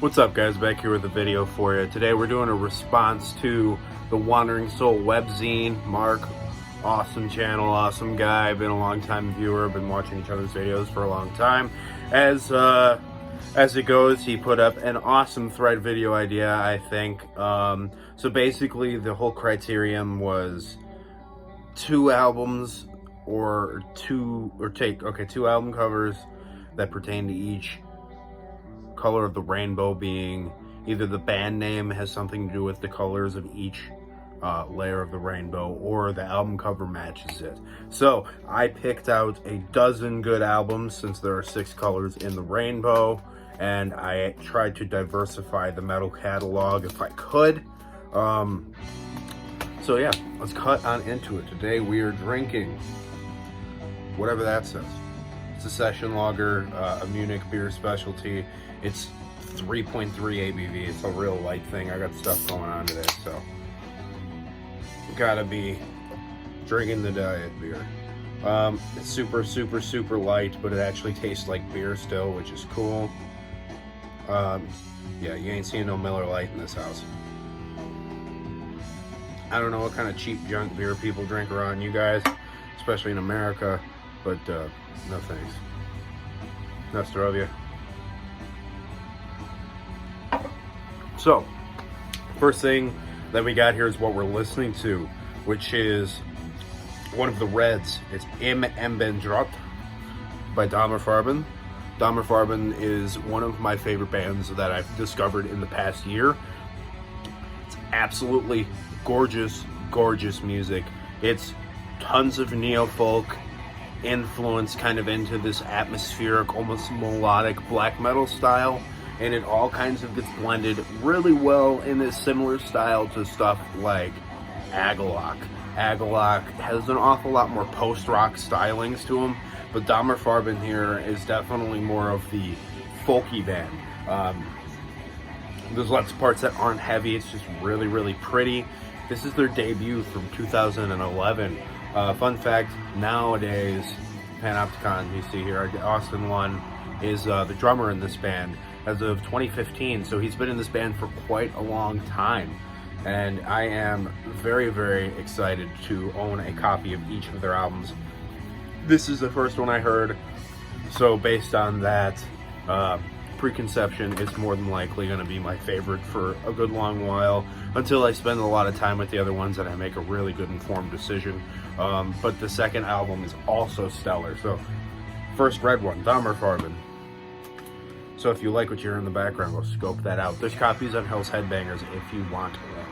What's up, guys? Back here with a video for you. Today we're doing a response to the Wandering Soul Webzine. Mark, awesome channel, awesome guy, been a long time viewer, been watching each other's videos for a long time. As it goes, he put up an awesome thread video idea, I think. So basically the whole criterion was two album covers that pertain to each color of the rainbow, being either the band name has something to do with the colors of each layer of the rainbow, or the album cover matches it. So I picked out a dozen good albums, since there are 6 colors in the rainbow, and I tried to diversify the metal catalog if I could. So yeah, let's cut on into it. Today we are drinking whatever that says. It's a session lager, a Munich beer specialty. It's 3.3 ABV. It's a real light thing. I got stuff going on today, so gotta be drinking the diet beer. It's super light, but it actually tastes like beer still, which is cool. Yeah, you ain't seeing no Miller Lite in this house. I don't know what kind of cheap junk beer people drink around you guys, especially in America, but no thanks. Nostrovia. So, first thing that we got here is what we're listening to, which is one of the Reds. It's Im Embendrot by Dammerfarben. Dammerfarben is one of my favorite bands that I've discovered in the past year. It's absolutely gorgeous music. It's tons of neo-folk influence, kind of into this atmospheric, almost melodic black metal style, and it all kinds of gets blended really well in this similar style to stuff like Agalloch. Agalloch has an awful lot more post-rock stylings to him, but Dammerfarben here is definitely more of the folky band. There's lots of parts that aren't heavy. It's just really pretty. This is their debut from 2011. Fun fact, nowadays, Panopticon, you see here, Austin 1, is the drummer in this band as of 2015, so he's been in this band for quite a long time. And I am very excited to own a copy of each of their albums. This is the first one I heard, so based on that preconception, it's more than likely going to be my favorite for a good long while, until I spend a lot of time with the other ones and I make a really good informed decision. But the second album is also stellar. So first red one, Dammerfarben. So if you like what you hear in the background, go scope that out. There's copies on Hell's Headbangers if you want one.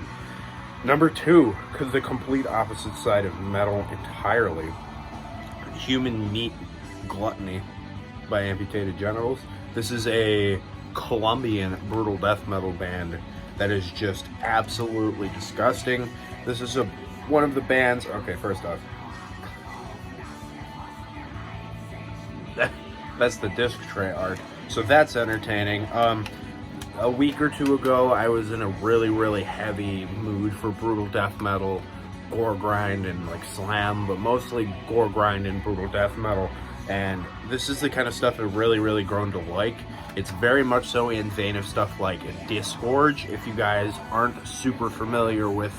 Number 2, because the complete opposite side of metal entirely, Human Meat Gluttony by Amputated Generals. This is a Colombian brutal death metal band that is just absolutely disgusting. This is one of the bands. Okay, first off, that's the disc tray art, so that's entertaining. A week or two ago, I was in a really heavy mood for brutal death metal, gore grind, and like slam, but mostly gore grind and brutal death metal. And this is the kind of stuff I've really grown to like. It's very much so in vein of stuff like Disgorge. If you guys aren't super familiar with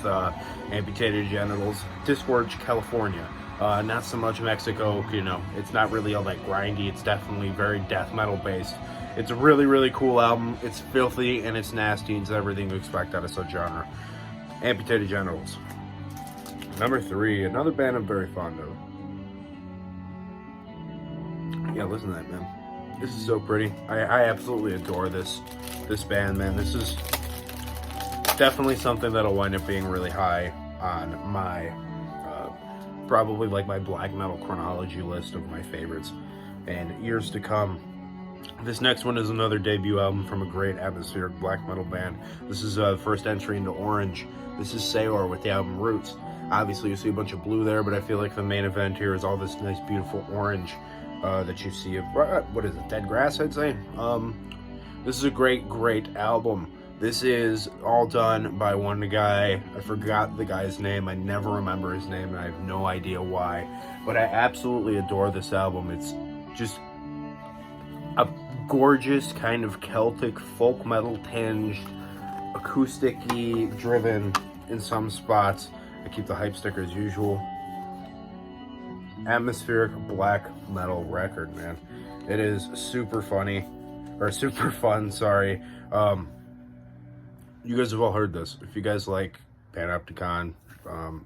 Amputated Generals, Disgorge, California. Not so much Mexico, you know, it's not really all that grindy. It's definitely very death metal based. It's a really cool album. It's filthy and it's nasty. It's everything you expect out of such genre. Amputated Generals. Number 3, another band I'm very fond of. Yeah, listen to that, man. This is so pretty. I absolutely adore this band, man. This is definitely something that'll wind up being really high on my probably like my black metal chronology list of my favorites and years to come. This next one is another debut album from a great atmospheric black metal band. This is the first entry into Orange. This is Sayor with the album Roots. Obviously you see a bunch of blue there, but I feel like the main event here is all this nice beautiful orange that you see of, what is it, dead grass, I'd say. This is a great album. This is all done by one guy. I forgot the guy's name. I never remember his name, and I have no idea why. But I absolutely adore this album. It's just a gorgeous kind of Celtic folk metal tinged, acoustic-y driven in some spots. I keep the hype sticker as usual. Atmospheric black metal record, man. It is super funny, or super fun, sorry. You guys have all heard this. If you guys like Panopticon,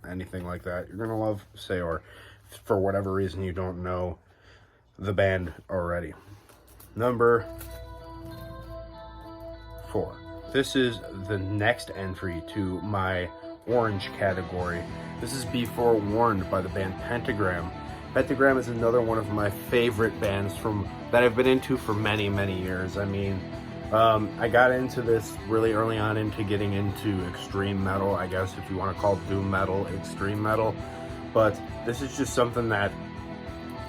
anything like that, you're gonna love Sayor. For whatever reason you don't know the band already. Number 4. This is the next entry to my orange category. This is Be Forewarned by the band Pentagram. Pentagram is another one of my favorite bands that I've been into for many, many years. I mean, I got into this really early on into getting into extreme metal, I guess if you want to call doom metal extreme metal. But this is just something that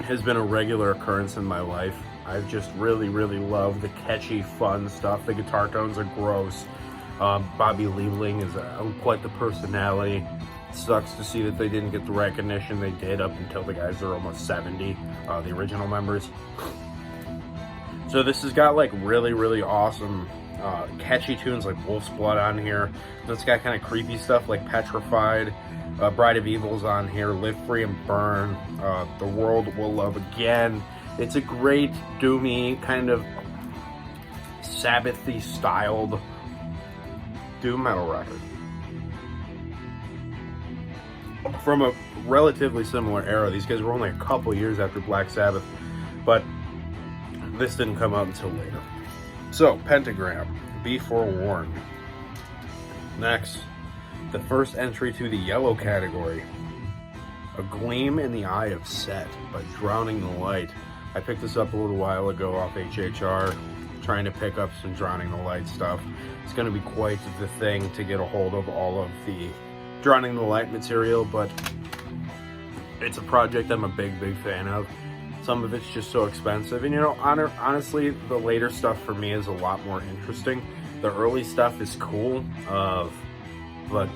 has been a regular occurrence in my life. I've just really, really loved the catchy, fun stuff. The guitar tones are gross. Bobby Liebling is quite the personality. It sucks to see that they didn't get the recognition they did up until the guys are almost 70, the original members. So this has got like really, really awesome catchy tunes like Wolf's Blood on here. It's got kind of creepy stuff like Petrified, Bride of Evil's on here, Live Free and Burn, The World Will Love Again. It's a great doomy kind of Sabbathy styled doom metal record from a relatively similar era. These guys were only a couple years after Black Sabbath, but this didn't come out until later. So, Pentagram, Be Forewarned. Next, the first entry to the yellow category, A Gleam in the Eye of Set by Drowning the Light. I picked this up a little while ago off HHR, trying to pick up some Drowning the Light stuff. It's going to be quite the thing to get a hold of all of the Drowning the Light material, but it's a project I'm a big, big fan of. Some of it's just so expensive, and you know, honestly, the later stuff for me is a lot more interesting. The early stuff is cool, but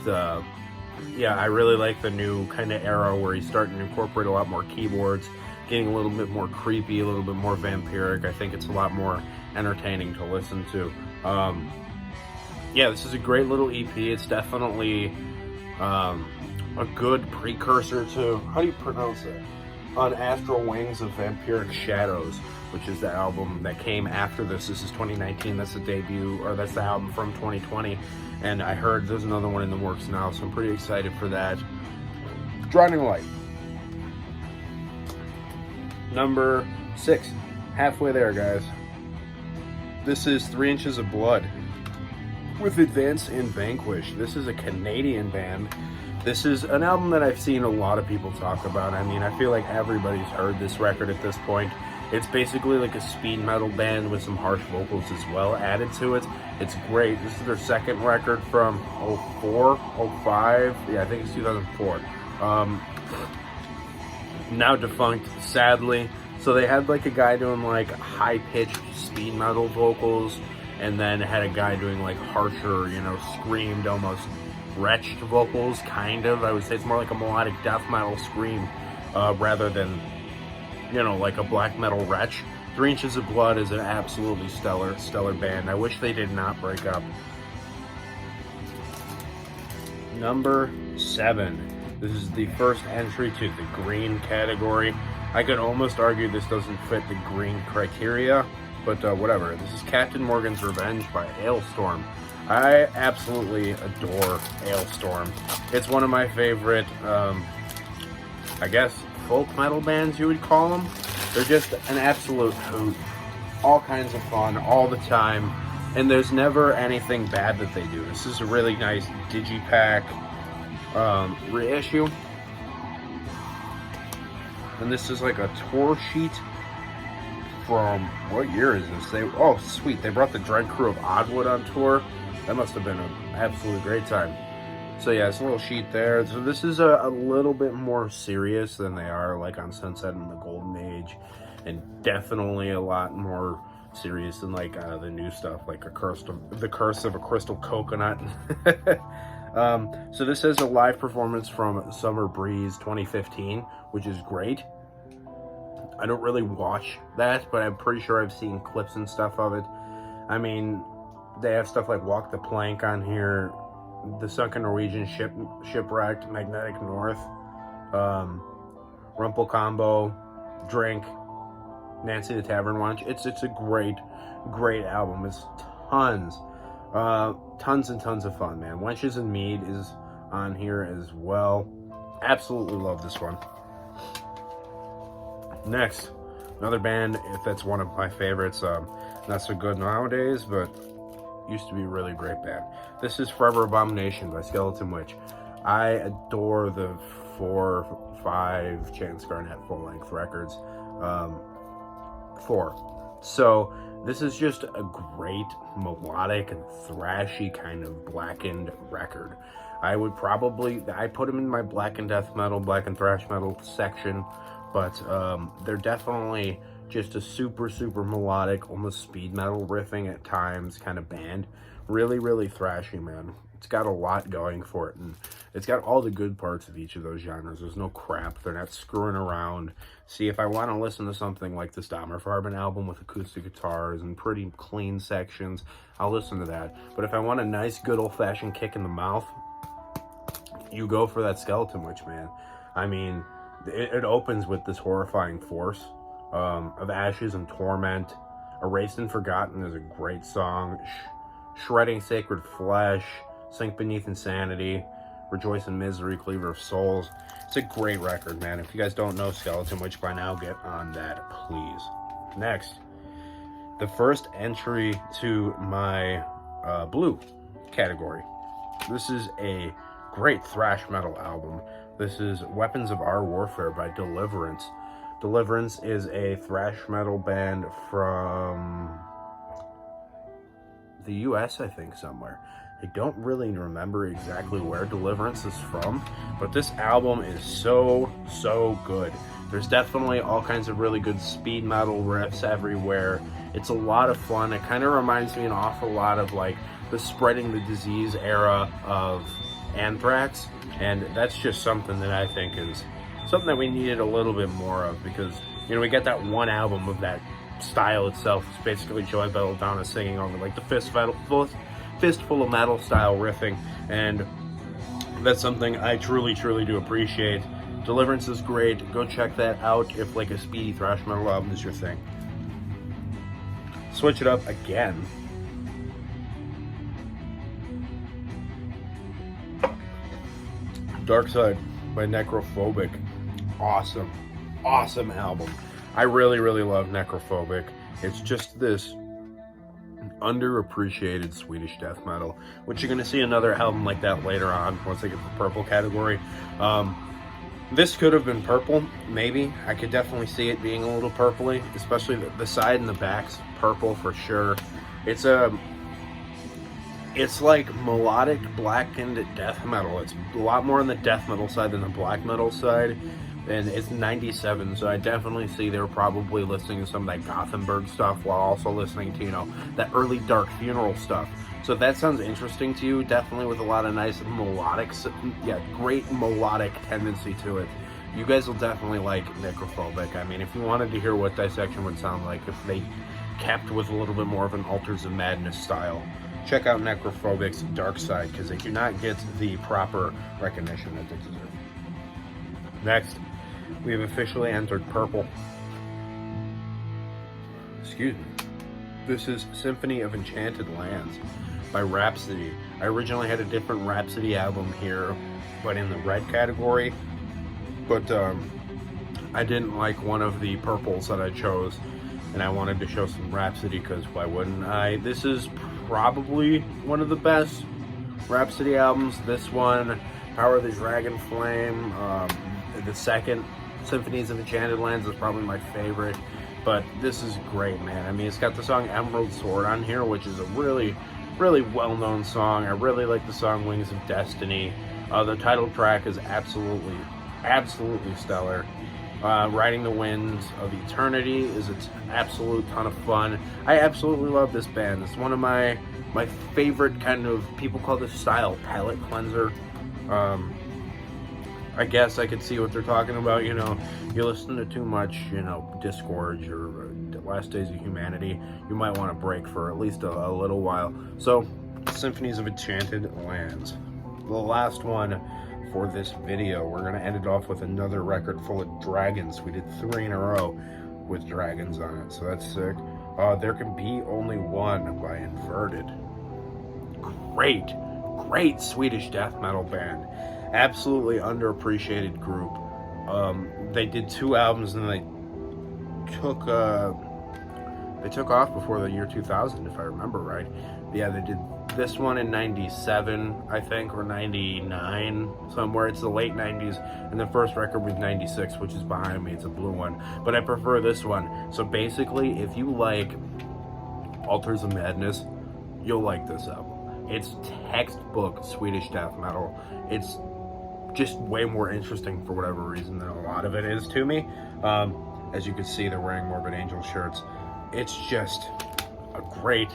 yeah, I really like the new kind of era where he's starting to incorporate a lot more keyboards, getting a little bit more creepy, a little bit more vampiric. I think it's a lot more entertaining to listen to. Yeah, this is a great little EP. It's definitely a good precursor to, how do you pronounce it? On Astral Wings of Vampiric Shadows, which is the album that came after this. This is 2019. That's the debut, or that's the album from 2020. And I heard there's another one in the works now, so I'm pretty excited for that. Drowning Light. Number 6. Halfway there, guys. This is 3 Inches of Blood with Advance and Vanquish. This is a Canadian band. This is an album that I've seen a lot of people talk about. I mean, I feel like everybody's heard this record at this point. It's basically like a speed metal band with some harsh vocals as well added to it. It's great. This is their second record from 04, 05. Yeah, I think it's 2004. Now defunct, sadly. So they had like a guy doing like high-pitched speed metal vocals, and then had a guy doing like harsher, you know, screamed, almost retched vocals, kind of. I would say it's more like a melodic death metal scream rather than, you know, like a black metal retch. 3 Inches of Blood is an absolutely stellar band. I wish they did not break up. Number 7. This is the first entry to the green category. I could almost argue this doesn't fit the green criteria, but whatever. This is Captain Morgan's Revenge by Alestorm. I absolutely adore Alestorm. It's one of my favorite, I guess, folk metal bands you would call them. They're just an absolute hoot. All kinds of fun, all the time. And there's never anything bad that they do. This is a really nice digipack reissue. And this is like a tour sheet from, what year is this? Oh, sweet. They brought the Dread Crew of Oddwood on tour. That must have been an absolutely great time. So yeah, it's a little sheet there. So this is a little bit more serious than they are like on Sunset and the Golden Age, and definitely a lot more serious than like the new stuff, like The Curse of a Crystal Coconut. So this is a live performance from Summer Breeze 2015, which is great. I don't really watch that, but I'm pretty sure I've seen clips and stuff of it. I mean, they have stuff like Walk the Plank on here, The Sunken Norwegian Shipwrecked, Magnetic North, Rumple Combo, Drink, Nancy the Tavern Wench. It's a great album. It's tons and tons of fun, man. Wenches and Mead is on here as well. Absolutely love this one. Next, another band, if that's one of my favorites, not so good nowadays, but used to be a really great band. This is Forever Abomination by Skeleton Witch. I adore the 4, 5 Chance Garnett full-length records. 4. So this is just a great melodic and thrashy kind of blackened record. I put them in my black and death metal, black and thrash metal section, but they're definitely just a super melodic, almost speed metal riffing at times kind of band. Really thrashy, man. It's got a lot going for it, and it's got all the good parts of each of those genres. There's no crap. They're not screwing around. See, if I want to listen to something like this Dahmerfarben album with acoustic guitars and pretty clean sections, I'll listen to that. But if I want a nice, good old-fashioned kick in the mouth, you go for that Skeleton Witch, man. I mean, it opens with this horrifying force of Ashes and Torment. Erased and Forgotten is a great song. Shredding Sacred Flesh, Sink Beneath Insanity, Rejoice in Misery, Cleaver of Souls. It's a great record, man. If you guys don't know Skeleton Witch by now, get on that, please. Next, the first entry to my blue category. This is a great thrash metal album. This is Weapons of Our Warfare by Deliverance. Deliverance is a thrash metal band from the US, I think, somewhere. I don't really remember exactly where Deliverance is from, but this album is so good. There's definitely all kinds of really good speed metal riffs everywhere. It's a lot of fun. It kind of reminds me an awful lot of like the Spreading the Disease era of Anthrax, and that's just something that I think is something that we needed a little bit more of, because, you know, we get that one album of that style itself. It's basically Joey Belladonna singing over like the fistful of metal style riffing, and that's something I truly do appreciate. Deliverance is great. Go check that out if like a speedy thrash metal album is your thing. Switch it up again. Dark Side by Necrophobic. Awesome album. I really love Necrophobic. It's just this underappreciated Swedish death metal, which you're going to see another album like that later on once I get the purple category. This could have been purple, maybe. I could definitely see it being a little purpley, especially the side and the back's purple for sure. It's like melodic blackened death metal. It's a lot more on the death metal side than the black metal side. And it's 97, so I definitely see they were probably listening to some of that Gothenburg stuff while also listening to, you know, that early Dark Funeral stuff. So if that sounds interesting to you, definitely with a lot of nice melodic, great melodic tendency to it, you guys will definitely like Necrophobic. I mean, if you wanted to hear what Dissection would sound like if they kept with a little bit more of an Altars of Madness style, check out Necrophobic's Dark Side, because they do not get the proper recognition that they deserve. Next, we have officially entered purple. Excuse me. This is Symphony of Enchanted Lands by Rhapsody. I originally had a different Rhapsody album here, but in the red category. But I didn't like one of the purples that I chose, and I wanted to show some Rhapsody, because why wouldn't I? This is probably one of the best Rhapsody albums. This one, Power of the Dragon Flame, the second, Symphonies of Enchanted Lands, is probably my favorite, but this is great, man. I mean, it's got the song Emerald Sword on here, which is a really well-known song. I really like the song Wings of Destiny. The title track is absolutely stellar. Riding the Winds of Eternity is an absolute ton of fun. I absolutely love this band. It's one of my favorite kind of, people call this style palate cleanser. I guess I could see what they're talking about. You know, you listen to too much, you know, Disgorge or Last Days of Humanity, you might want to break for at least a little while. So, Symphonies of Enchanted Lands. The last one for this video. We're going to end it off with another record full of dragons. We did 3 in a row with dragons on it, so that's sick. There Can Be Only One by Inverted. Great Swedish death metal band. Absolutely underappreciated group. They did 2 albums and they took off before the year 2000, if I remember right. Yeah, they did this one in 97, I think, or 99, somewhere. It's the late 90s, and the first record was 96, which is behind me. It's a blue one, but I prefer this one. So basically, if you like Altars of Madness, you'll like this album. It's textbook Swedish death metal. It's just way more interesting for whatever reason than a lot of it is to me. As you can see, they're wearing Morbid Angel shirts. It's just a great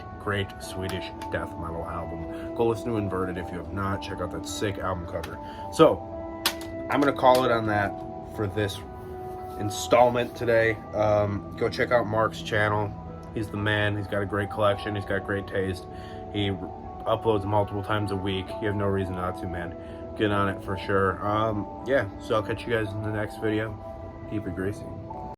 Swedish death metal album. Go listen to Inverted if you have not. Check out that sick album cover. So, I'm going to call it on that for this installment today. Go check out Mark's channel. He's the man. He's got a great collection. He's got great taste. He uploads multiple times a week. You have no reason not to, man. Get on it for sure. Yeah, so I'll catch you guys in the next video. Keep it greasy.